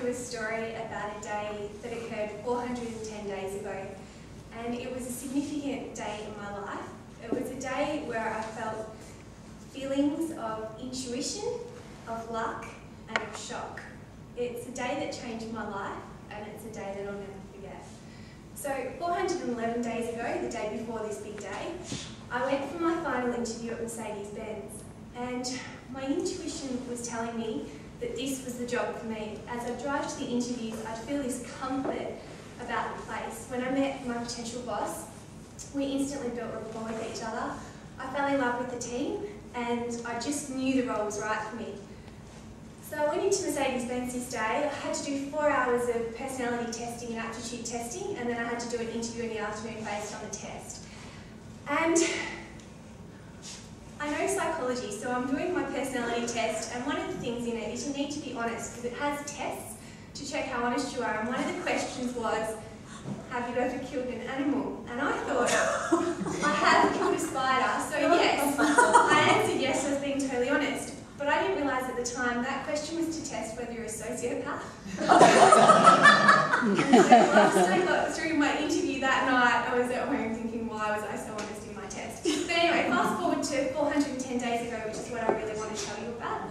a story about a day that occurred 410 days ago, and it was a significant day in my life. It was a day where I felt feelings of intuition, of luck, and of shock. It's a day that changed my life, and it's a day that I'll never forget. So 411 days ago, the day before this big day, I went for my final interview at Mercedes-Benz, and my intuition was telling me that this was the job for me. As I drive to the interviews, I'd feel this comfort about the place. When I met my potential boss, we instantly built rapport with each other. I fell in love with the team, and I just knew the role was right for me. So I went into Mercedes-Benz this day. I had to do 4 hours of personality testing and aptitude testing, and then I had to do an interview in the afternoon based on the test. And I know psychology, so I'm doing my personality test, and one of the things in it is you need to be honest, because it has tests to check how honest you are, and one of the questions was, have you ever killed an animal? And I thought, I have killed a spider, so yes. I answered yes, I was being totally honest. But I didn't realise at the time that question was to test whether you're a sociopath. And so once I got through my interview that night, I was at home thinking, why was I so honest in my test? But anyway, fast forward to 410 days ago, which is what I really want to tell you about.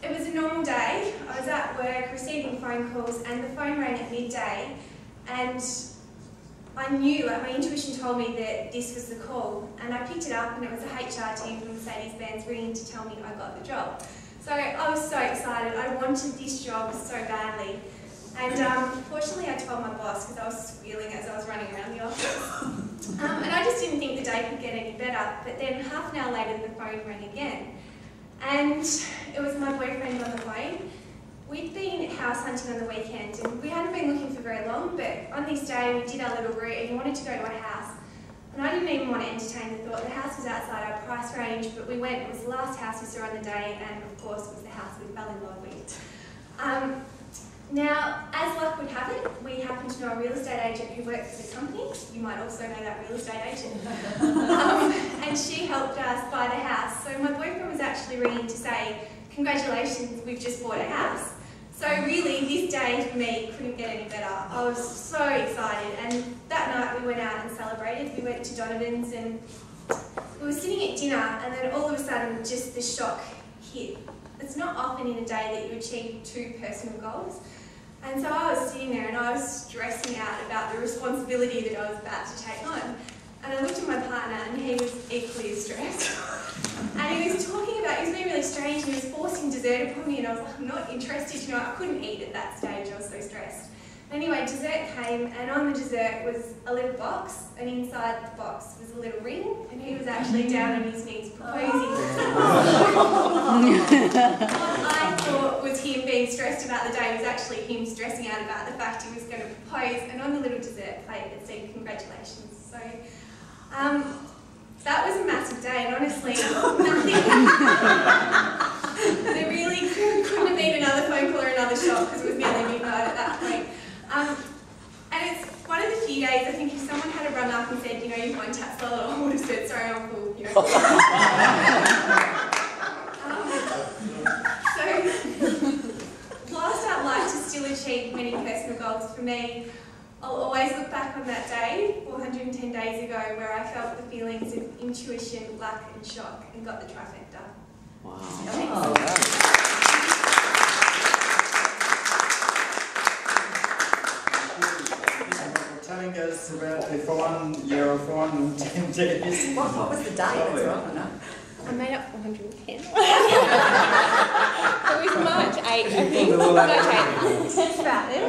It was a normal day. I was at work receiving phone calls, and the phone rang at midday, and I knew, like my intuition told me that this was the call, and I picked it up, and it was the HR team from Mercedes-Benz ringing to tell me I got the job. So I was so excited. I wanted this job so badly. And fortunately I told my boss, because I was squealing as I was running around the office. And I just didn't think the day could get any better. But then half an hour later the phone rang again. And it was my boyfriend on the phone. We'd been house hunting on the weekend, and we hadn't been looking for very long, but on this day we did our little route, and he wanted to go to a house. And I didn't even want to entertain the thought. The house was outside our price range, but we went. It was the last house we saw on the day, and of course it was the house we fell in love with. Now, as luck would have it, we happened to know a real estate agent who worked for the company. You might also know that real estate agent. And she helped us buy the house. So my boyfriend was actually ringing to say, congratulations, we've just bought a house. So really, this day for me couldn't get any better. I was so excited, and that night we went out and celebrated. We went to Donovan's, and we were sitting at dinner, and then all of a sudden just the shock hit. It's not often in a day that you achieve 2 personal goals. And so I was sitting there and I was stressing out about the responsibility that I was about to take on. And I looked at my partner, and he was equally as stressed. And he was talking about, he was being really strange, and he was forcing dessert upon me, and I was like, I'm not interested, you know, I couldn't eat at that stage, I was so stressed. Anyway, dessert came, and on the dessert was a little box, and inside the box was a little ring, and he was actually down on his knees proposing. What I thought was him being stressed about the day was actually him stressing out about the fact he was going to propose, and on the little dessert plate it said congratulations. So that was a massive day, and honestly, nothing. There really couldn't have been another phone call or another shot, because it was nearly midnight at that point. And it's one of the few days, I think, if someone had run up and said, you know, you've won Tatsala, I would have said, sorry, I'm full, you know. So, whilst I'd like to still achieve many personal goals, for me, I'll always look back on that day, 410 days ago, where I felt the feelings of intuition, luck and shock, and got the trifecta. Wow. Telling us about the 4 year or 410 days. What was the date? That's wrong, no? I made up 410. It was March 8, I think. March 8. That's about it.